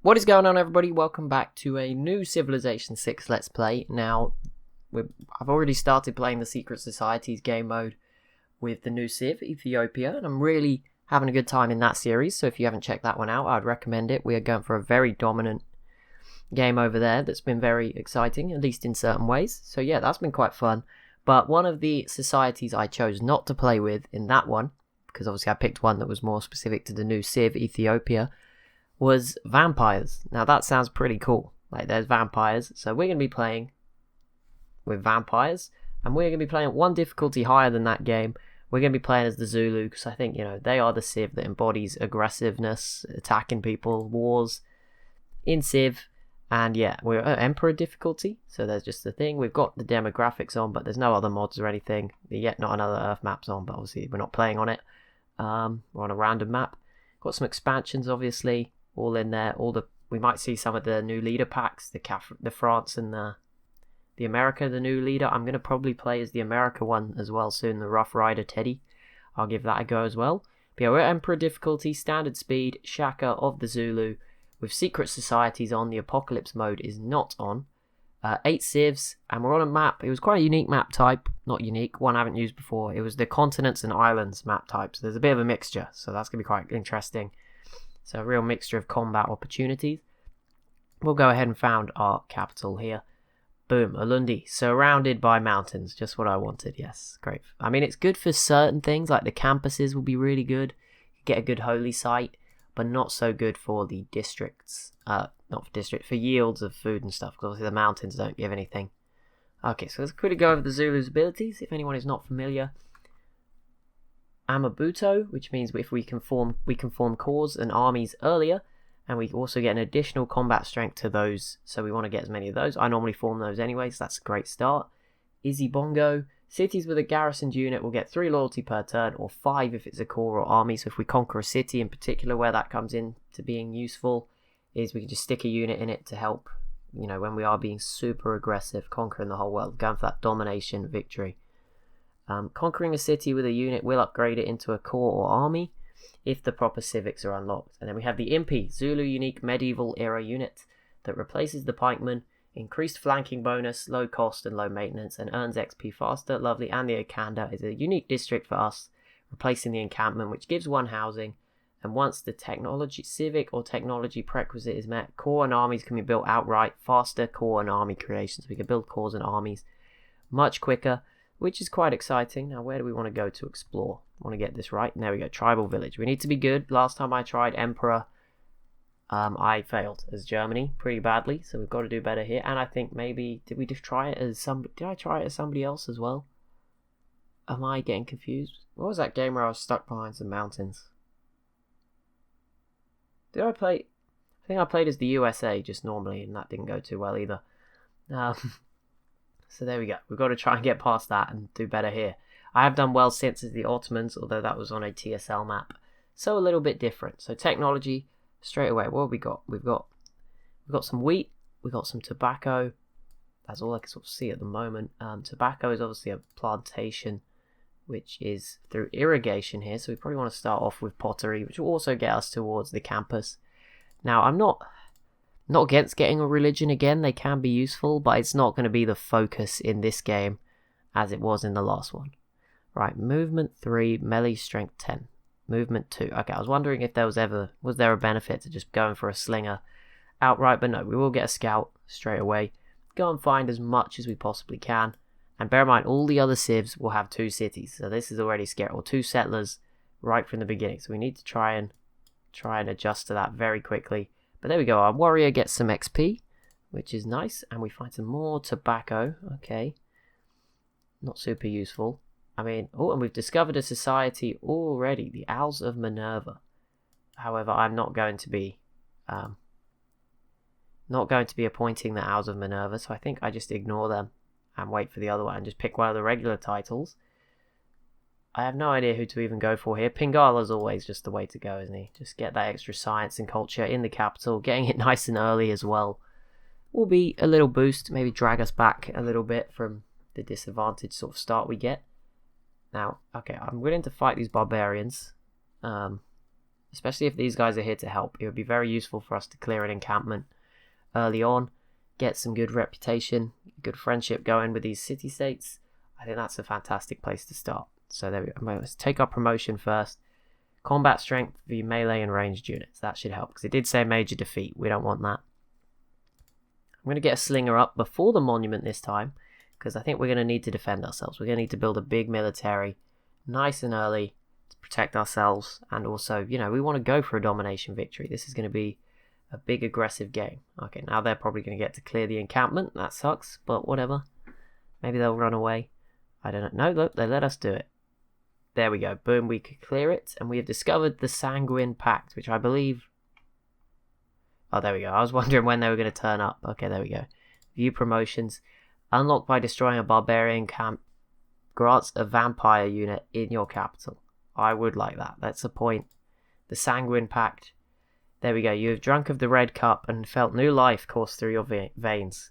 What is going on, everybody? Welcome back to a new Civilization 6 Let's Play. Now, I've already started playing the Secret Societies game mode with the new Civ, Ethiopia, and I'm really having a good time in that series, so if you haven't checked that one out, I'd recommend it. We are going for a very dominant game over there that's been very exciting, at least in certain ways. So yeah, that's been quite fun. But one of the societies I chose not to play with in that one, because obviously I picked one that was more specific to the new Civ, Ethiopia, was vampires. Now that sounds pretty cool. Like, there's vampires, so we're going to be playing with vampires, and we're going to be playing at one difficulty higher than that game. We're going to be playing as the Zulu, because I think, they are the Civ that embodies aggressiveness, attacking people, wars in Civ. And yeah, we're at Emperor difficulty, so there's just the thing. We've got the demographics on, but there's no other mods or anything. Yet not another Earth maps on, but obviously we're not playing on it. We're on a random map. Got some expansions, obviously, all in there. We might see some of the new leader packs, the France and the America, the new leader. I'm going to probably play as the America one as well soon, the Rough Rider Teddy. I'll give that a go as well. But yeah, we're at Emperor difficulty, standard speed, Shaka of the Zulu, with secret societies on. The Apocalypse mode is not on. 8 civs, and we're on a map. It was quite a unique map type. Not unique, one I haven't used before. It was the continents and islands map type, so there's a bit of a mixture, so that's going to be quite interesting. So a real mixture of combat opportunities. We'll go ahead and found our capital here. Boom, Ulundi, surrounded by mountains, just what I wanted. Yes, great. I mean, it's good for certain things, like the campuses will be really good. You get a good holy site, but not so good for the districts. For yields of food and stuff, because obviously the mountains don't give anything. Okay, so let's quickly go over the Zulu's abilities, if anyone is not familiar. Amabuto, which means if we can form corps and armies earlier, and we also get an additional combat strength to those, so we want to get as many of those. I normally form those anyway, so that's a great start. Izibongo, cities with a garrisoned unit will get 3 loyalty per turn, or 5 if it's a corps or army. So if we conquer a city in particular, where that comes in to being useful is we can just stick a unit in it to help, when we are being super aggressive, conquering the whole world, going for that domination victory. Conquering a city with a unit will upgrade it into a corps or army if the proper civics are unlocked. And then we have the Impi, Zulu unique medieval era unit that replaces the pikeman, increased flanking bonus, low cost and low maintenance, and earns XP faster. Lovely. And the Okanda is a unique district for us, replacing the encampment, which gives 1 housing. And once the civic or technology prerequisite is met, corps and armies can be built outright. Faster corps and army creation, so we can build corps and armies much quicker, which is quite exciting. Now, where do we want to go to explore? I want to get this right. And there we go, tribal village. We need to be good. Last time I tried Emperor, I failed as Germany pretty badly, so we've got to do better here. And I think maybe, did I try it as somebody else as well? Am I getting confused? What was that game where I was stuck behind some mountains? I think I played as the USA just normally, and that didn't go too well either. So there we go. We've got to try and get past that and do better here. I have done well since as the Ottomans, although that was on a TSL map, so a little bit different. So technology, straight away, what have we got? We've got some wheat, we've got some tobacco. That's all I can sort of see at the moment. Tobacco is obviously a plantation, which is through irrigation here, so we probably want to start off with pottery, which will also get us towards the campus. Now, I'm not against getting a religion again. They can be useful, but it's not going to be the focus in this game as it was in the last one. Right, movement 3, melee strength 10. Movement 2. Okay, I was wondering if was there a benefit to just going for a slinger outright, but no, we will get a scout straight away. Go and find as much as we possibly can. And bear in mind, all the other civs will have 2 cities, so this is already scary, or 2 settlers right from the beginning. So we need to try and adjust to that very quickly. But there we go, our warrior gets some XP, which is nice, and we find some more tobacco. Okay, not super useful. I mean, and we've discovered a society already, the Owls of Minerva. However, I'm not going to be appointing the Owls of Minerva, so I think I just ignore them and wait for the other one and just pick one of the regular titles. I have no idea who to even go for here. Pingala's always just the way to go, isn't he? Just get that extra science and culture in the capital. Getting it nice and early as well will be a little boost. Maybe drag us back a little bit from the disadvantaged sort of start we get. Now, okay, I'm willing to fight these barbarians. especially if these guys are here to help. It would be very useful for us to clear an encampment early on, get some good reputation, good friendship going with these city-states. I think that's a fantastic place to start. So there we go. Let's take our promotion first. Combat strength for melee and ranged units. That should help, because it did say major defeat. We don't want that. I'm going to get a slinger up before the monument this time, because I think we're going to need to defend ourselves. We're going to need to build a big military nice and early to protect ourselves, and also, you know, we want to go for a domination victory. This is going to be a big aggressive game. Okay, now they're probably going to get to clear the encampment. That sucks, but whatever. Maybe they'll run away. I don't know. No, look, they let us do it. There we go. Boom, we could clear it. And we have discovered the Sanguine Pact, which I believe... Oh, there we go. I was wondering when they were going to turn up. Okay, there we go. View promotions. Unlocked by destroying a barbarian camp. Grants a vampire unit in your capital. I would like that. That's a point. The Sanguine Pact. There we go. You have drunk of the red cup and felt new life course through your veins.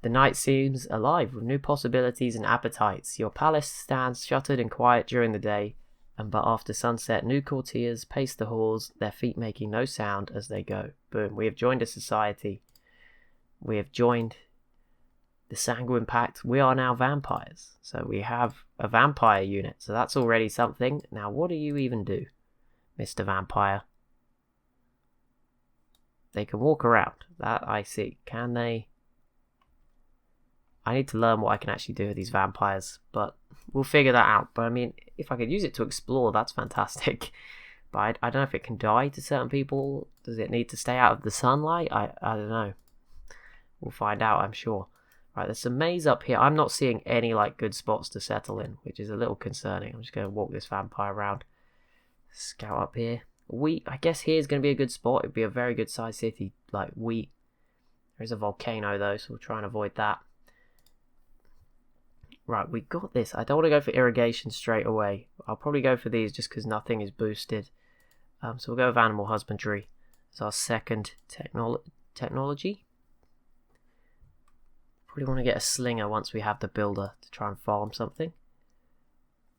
The night seems alive with new possibilities and appetites. Your palace stands shuttered and quiet during the day, but after sunset, new courtiers pace the halls, their feet making no sound as they go. Boom. We have joined a society. We have joined the Sanguine Pact. We are now vampires. So we have a vampire unit. So that's already something. Now, what do you even do, Mr. Vampire? They can walk around. That I see. Can they? I need to learn what I can actually do with these vampires, but we'll figure that out. But I mean, if I could use it to explore, that's fantastic. But I don't know if it can die to certain people. Does it need to stay out of the sunlight? I don't know. We'll find out, I'm sure. Right, there's some maze up here. I'm not seeing any like good spots to settle in, which is a little concerning. I'm just going to walk this vampire around. Scout up here. Wheat, I guess here's going to be a good spot. It'd be a very good sized city, like wheat. There's a volcano though, so we'll try and avoid that. Right, we got this. I don't want to go for irrigation straight away. I'll probably go for these just because nothing is boosted. So we'll go with animal husbandry as our second technology. Probably want to get a slinger once we have the builder to try and farm something.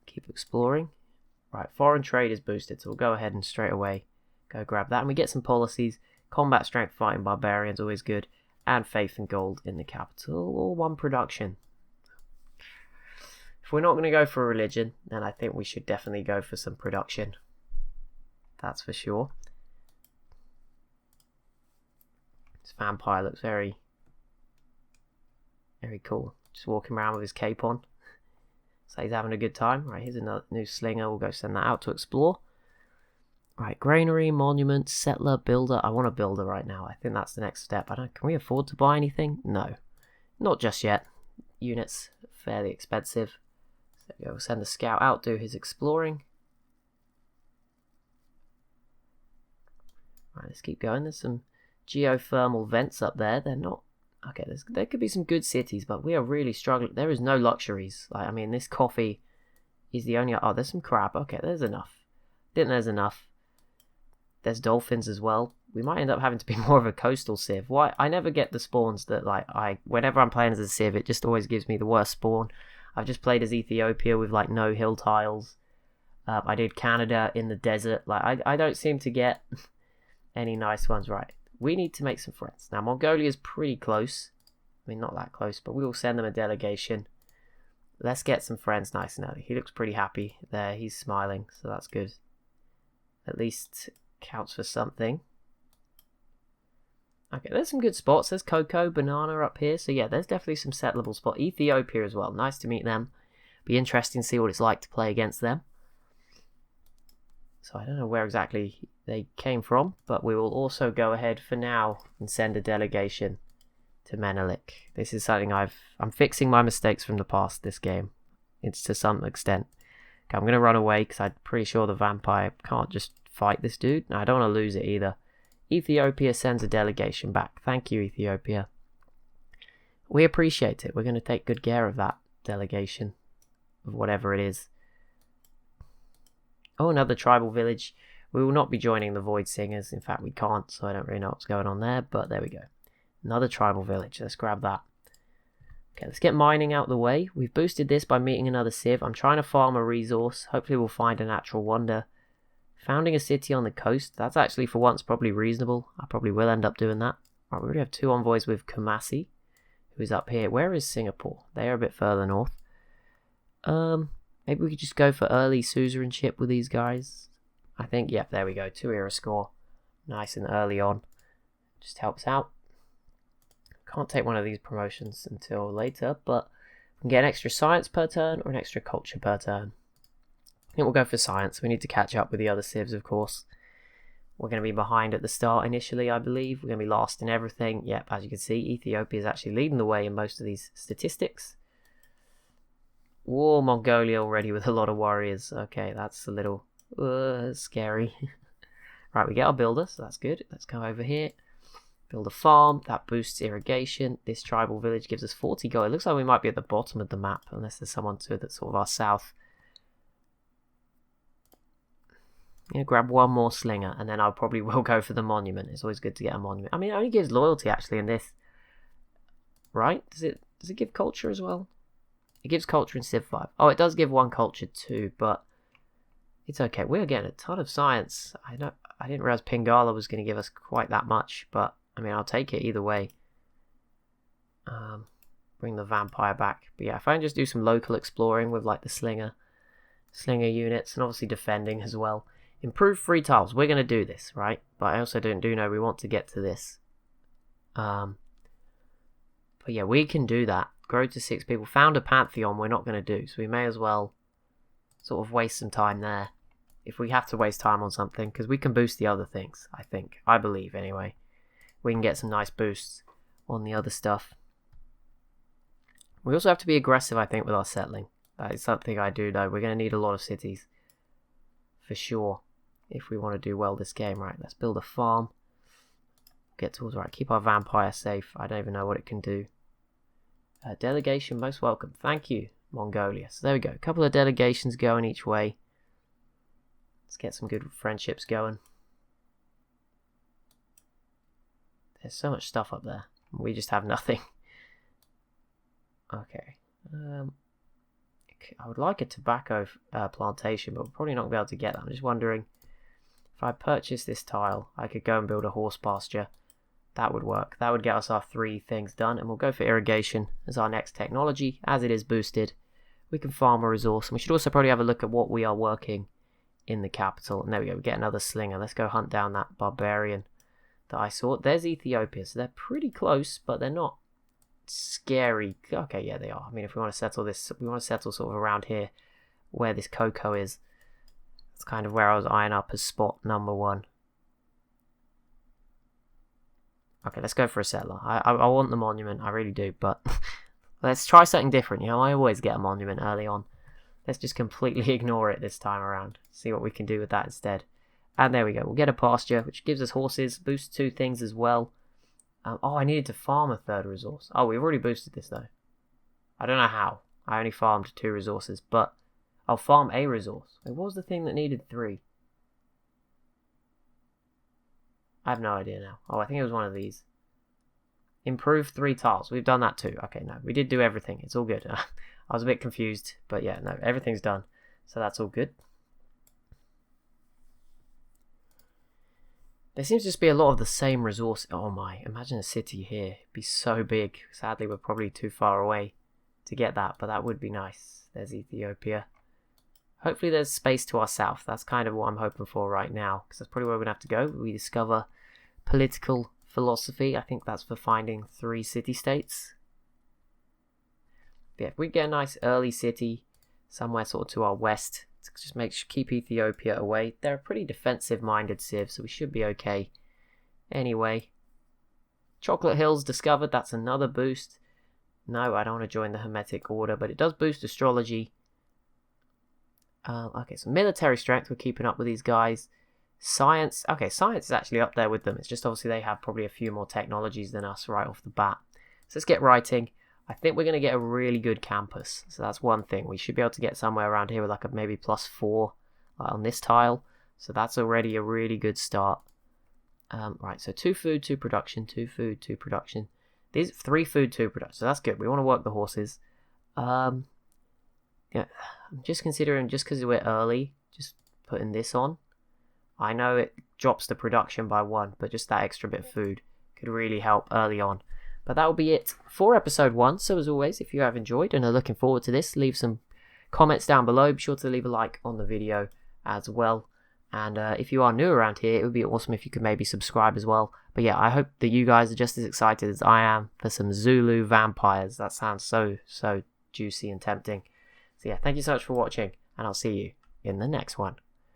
Keep exploring. Right, foreign trade is boosted, so we'll go ahead and straight away go grab that. And we get some policies. Combat strength fighting barbarians, always good. And faith and gold in the capital, or one production. If we're not going to go for religion, then I think we should definitely go for some production. That's for sure. This vampire looks very, very cool. Just walking around with his cape on. So he's having a good time. Right, here's another new slinger. We'll go send that out to explore. Right, granary, monument, settler, builder. I want a builder right now. I think that's the next step. Can we afford to buy anything? No. Not just yet. Units fairly expensive. So we'll send the scout out, do his exploring. Right, let's keep going. There's some geothermal vents up there. They're not... Okay, there could be some good cities, but we are really struggling. There is no luxuries. Like, I mean, this coffee is the only... Oh, there's some crab. Okay, there's enough. I think there's enough. There's dolphins as well. We might end up having to be more of a coastal civ. Why? I never get the spawns that, like, whenever I'm playing as a civ, it just always gives me the worst spawn. I've just played as Ethiopia with, like, no hill tiles. I did Canada in the desert. Like, I don't seem to get any nice ones. Right. We need to make some friends. Now, Mongolia's pretty close. I mean, not that close, but we will send them a delegation. Let's get some friends nice and early. He looks pretty happy there. He's smiling, so that's good. At least counts for something. Okay, there's some good spots. There's cocoa, banana up here. So yeah, there's definitely some settleable spots. Ethiopia as well. Nice to meet them. Be interesting to see what it's like to play against them. So I don't know where exactly they came from, but we will also go ahead for now and send a delegation to Menelik. This is something I'm fixing my mistakes from the past this game. It's to some extent. Okay, I'm going to run away because I'm pretty sure the vampire can't just fight this dude. No, I don't want to lose it either. Ethiopia sends a delegation back. Thank you, Ethiopia. We appreciate it. We're going to take good care of that delegation, of whatever it is. Oh, another tribal village. We will not be joining the Void Singers. In fact, we can't, so I don't really know what's going on there, but there we go. Another tribal village. Let's grab that. Okay, let's get mining out the way. We've boosted this by meeting another civ. I'm trying to farm a resource. Hopefully we'll find a natural wonder Founding a city on the coast. That's actually for once probably reasonable. I probably will end up doing that. Right, we already have 2 envoys with Kumasi, who's up here. Where is Singapore? They are a bit further north. Maybe we could just go for early suzerainship with these guys. I think, yep, there we go. 2 era score. Nice and early on. Just helps out. Can't take one of these promotions until later, but we can get an extra science per turn or an extra culture per turn. I think we'll go for science. We need to catch up with the other civs, of course. We're going to be behind at the start initially, I believe. We're going to be last in everything. Yep, as you can see, Ethiopia is actually leading the way in most of these statistics. Whoa, Mongolia already with a lot of warriors. Okay, that's a little scary. Right, we get our builder, so that's good. Let's go over here. Build a farm. That boosts irrigation. This tribal village gives us 40 gold. It looks like we might be at the bottom of the map, unless there's someone to it that's sort of our south. Yeah, grab one more slinger, and then I probably will go for the monument. It's always good to get a monument. I mean, it only gives loyalty, actually, in this. Right? Does it give culture as well? It gives culture in Civ 5. Oh, it does give 1 culture too, but it's okay. We're getting a ton of science. I didn't realize Pingala was going to give us quite that much, but I mean, I'll take it either way. Bring the vampire back. But yeah, if I can just do some local exploring with like the slinger units, and obviously defending as well. Improve 3 tiles. We're going to do this, right? But I also do know we want to get to this. But yeah, we can do that. Grow to 6 people. Found a pantheon we're not going to do, so we may as well sort of waste some time there. If we have to waste time on something, because we can boost the other things, I think. I believe, anyway. We can get some nice boosts on the other stuff. We also have to be aggressive, I think, with our settling. That is something I do know. We're going to need a lot of cities. For sure. If we want to do well this game. Right, let's build a farm. Get tools. Right, keep our vampire safe. I don't even know what it can do. Delegation, most welcome. Thank you, Mongolia. So there we go. A couple of delegations going each way. Let's get some good friendships going. There's so much stuff up there. We just have nothing. Okay. I would like a tobacco plantation, but we're probably not going to be able to get that. I'm just wondering, if I purchase this tile, I could go and build a horse pasture. That would work. That would get us our 3 things done, and we'll go for irrigation as our next technology. As it is boosted, we can farm a resource, and we should also probably have a look at what we are working in the capital. And there we go, we get another slinger. Let's go hunt down that barbarian that I saw. There's Ethiopia, so they're pretty close, but they're not scary. Okay, yeah, they are. I mean, if we want to settle this, we want to settle sort of around here where this cocoa is. That's kind of where I was eyeing up as spot number 1. Okay, let's go for a settler. I want the monument, I really do, but let's try something different. You know, I always get a monument early on. Let's just completely ignore it this time around. See what we can do with that instead. And there we go. We'll get a pasture, which gives us horses, boosts 2 things as well. Oh, I needed to farm a 3rd resource. Oh, we've already boosted this though. I don't know how. I only farmed 2 resources, but I'll farm a resource. Wait, what was the thing that needed 3? I have no idea now. Oh, I think it was one of these. Improve 3 tiles. We've done that too. Okay, no, we did do everything. It's all good. I was a bit confused, but yeah, no, everything's done. So that's all good. There seems to just be a lot of the same resource. Oh my, imagine a city here. It'd be so big. Sadly, we're probably too far away to get that, but that would be nice. There's Ethiopia. Hopefully there's space to our south. That's kind of what I'm hoping for right now, because that's probably where we're going to have to go. We discover political philosophy. I think that's for finding 3 city-states. But yeah, if we get a nice early city somewhere sort of to our west, to just keep Ethiopia away. They're a pretty defensive-minded civ, so we should be okay. Anyway, Chocolate Hills discovered. That's another boost. No, I don't want to join the Hermetic Order, but it does boost astrology. Okay, so military strength, we're keeping up with these guys. Science, okay, science is actually up there with them. It's just obviously they have probably a few more technologies than us right off the bat. So let's get writing. I think we're going to get a really good campus. So that's one thing. We should be able to get somewhere around here with like a maybe +4 on this tile. So that's already a really good start. Right, so 2 food, 2 production, 2 food, 2 production. These 3 food, 2 production. So that's good. We want to work the horses. Yeah, I'm just considering, just because we're early, just putting this on. I know it drops the production by 1, but just that extra bit of food could really help early on. But that will be it for episode 1. So as always, if you have enjoyed and are looking forward to this, leave some comments down below. Be sure to leave a like on the video as well. And if you are new around here, it would be awesome if you could maybe subscribe as well. But yeah, I hope that you guys are just as excited as I am for some Zulu vampires. That sounds so juicy and tempting. So yeah, thank you so much for watching, and I'll see you in the next one.